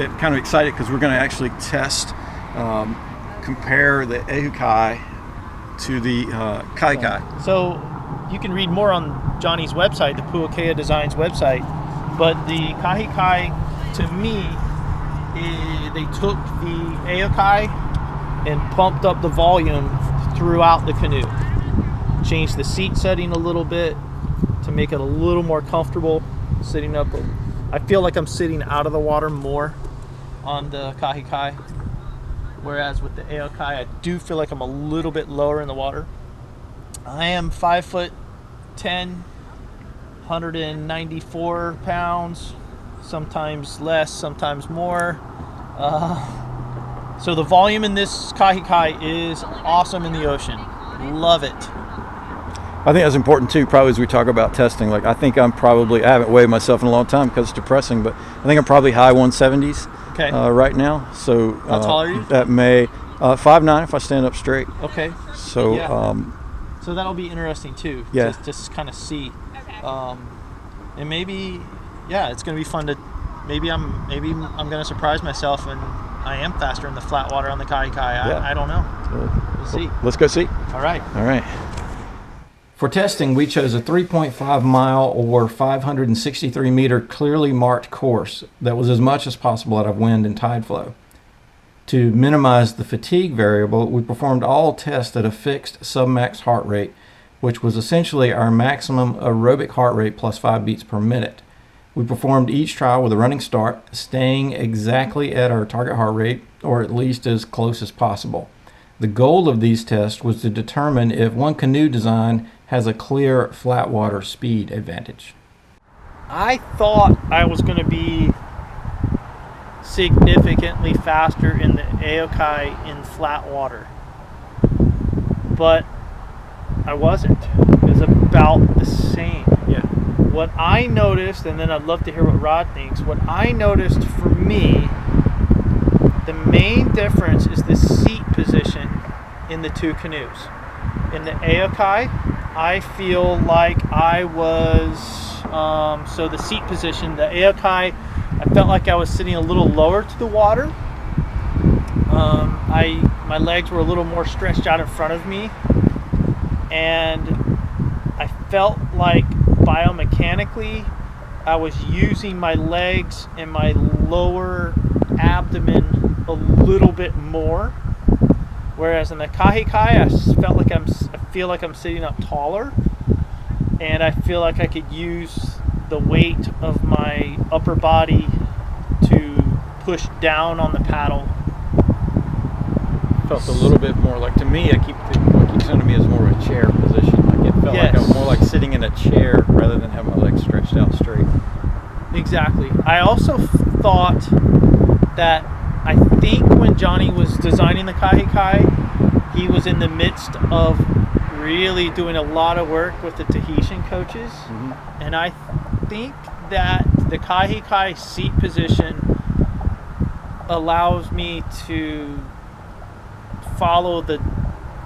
Kind of excited because we're going to actually test, compare the Ehukai to the Kahe Kai. So you can read more on Johnny's website, the Puakea Designs website, but the Kahe Kai, to me, they took the Ehukai and pumped up the volume throughout the canoe. Changed the seat setting a little bit to make it a little more comfortable sitting up. I feel like I'm sitting out of the water more on the Kahe Kai, whereas with the Ehukai, I do feel like I'm a little bit lower in the water. I am 5'10", 194 pounds, sometimes less, sometimes more. So the volume in this Kahe Kai is awesome in the ocean. Love it. I think that's important too, probably as we talk about testing. Like, I think I haven't weighed myself in a long time because it's depressing, but I think I'm probably high 170s right now. So how tall are you? That may 5'9" if I stand up straight. Okay. So yeah. So that'll be interesting too. Yeah. Just kind of see, and maybe, yeah, it's gonna be fun to. Maybe I'm gonna surprise myself and I am faster in the flat water on the Kahe Kai. I don't know. We'll see. Let's go see. All right. All right. For testing, we chose a 3.5 mile or 563 meter clearly marked course that was as much as possible out of wind and tide flow. To minimize the fatigue variable, we performed all tests at a fixed submax heart rate, which was essentially our maximum aerobic heart rate plus 5 beats per minute. We performed each trial with a running start, staying exactly at our target heart rate, or at least as close as possible. The goal of these tests was to determine if one canoe design has a clear flat water speed advantage. I thought I was going to be significantly faster in the Ehukai in flat water, but I wasn't. It was about the same. Yeah. What I noticed, and then I'd love to hear what Rod thinks, what I noticed for me, the main difference is the seat position in the two canoes. In the Ehukai, I feel like I was, so the seat position, the Ehukai, I felt like I was sitting a little lower to the water. My legs were a little more stretched out in front of me, and I felt like biomechanically I was using my legs and my lower abdomen a little bit more, whereas in the Kahe Kai I feel like I'm sitting up taller, and I feel like I could use the weight of my upper body to push down on the paddle. Felt a little bit more like, to me, what keeps coming to me is more of a chair position. Like, it felt like I was more like sitting in a chair rather than having my legs stretched out straight. Exactly. I also thought that, I think when Johnny was designing the Kahe Kai, he was in the midst of really doing a lot of work with the Tahitian coaches. Mm-hmm. And I think that the Kahe Kai seat position allows me to follow the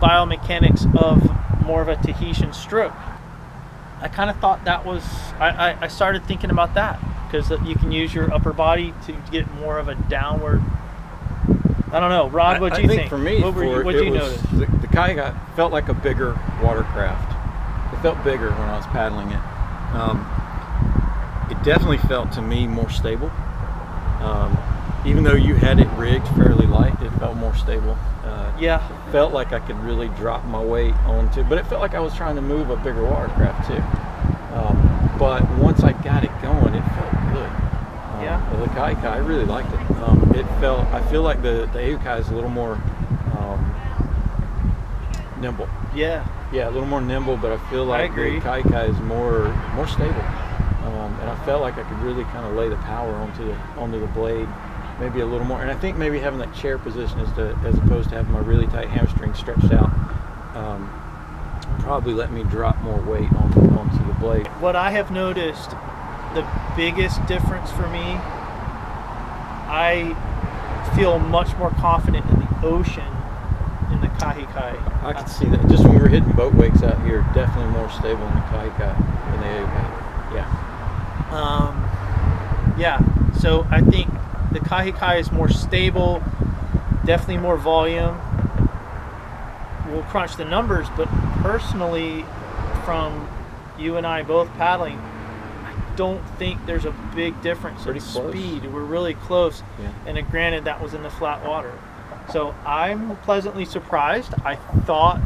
biomechanics of more of a Tahitian stroke. I kind of thought that was, I started thinking about that, because you can use your upper body to get more of a downward. I don't know, Rod, what do you think? For me, what did you notice? The Kahe Kai felt like a bigger watercraft. It felt bigger when I was paddling it. It definitely felt to me more stable. Even though you had it rigged fairly light, it felt more stable. Yeah. It felt like I could really drop my weight onto, but it felt like I was trying to move a bigger watercraft too. But once I got it going, it felt good. Yeah. The Kahe Kai, I really liked it. I feel like the Ehukai is a little more nimble. Yeah. Yeah, a little more nimble, but I feel like the Kahe Kai is more stable. And I felt like I could really kind of lay the power onto the blade, maybe a little more. And I think maybe having that chair position as opposed to having my really tight hamstring stretched out probably let me drop more weight onto the blade. What I have noticed, the biggest difference for me, I feel much more confident in the ocean in the Kahe Kai. I can see that. Just when we were hitting boat wakes out here, definitely more stable in the Kahe Kai than the Ehukai. Yeah. Yeah. So I think the Kahe Kai is more stable, definitely more volume. We'll crunch the numbers, but personally, from you and I both paddling, I don't think there's a big difference in speed. We're really close. Yeah. And granted, that was in the flat water. So I'm pleasantly surprised. I thought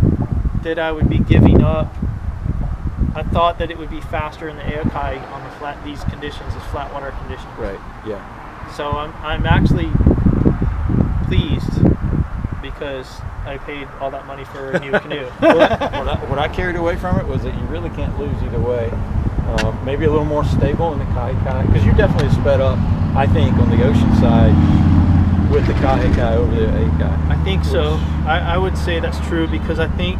that I would be giving up. I thought that it would be faster in the Ehukai on the these conditions, these flat water conditions. Right. Yeah. So I'm actually pleased because I paid all that money for a new canoe. What I carried away from it was that you really can't lose either way. Maybe a little more stable in the Kahe Kai, because you're definitely sped up, I think, on the ocean side with the Kahe Kai over the Ehukai. I think so. I would say that's true, because I think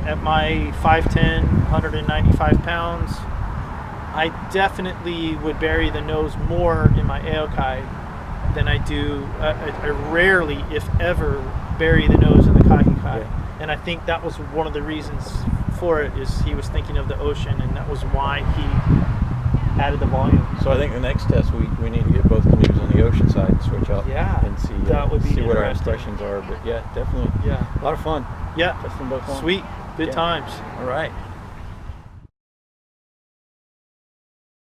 at my 5'10", 195 pounds, I definitely would bury the nose more in my Ehukai than I do. I rarely, if ever, bury the nose in the Kahe Kai. Yeah. And I think that was one of the reasons for it, is he was thinking of the ocean, and that was why he added the volume. So I think the next test we need to get both canoes on the ocean side and switch up. Yeah, and see that would be see what our interesting. impressions are. But yeah, definitely. Yeah, A lot of fun. yeah, Testing both on. sweet, good Yeah. times. All right.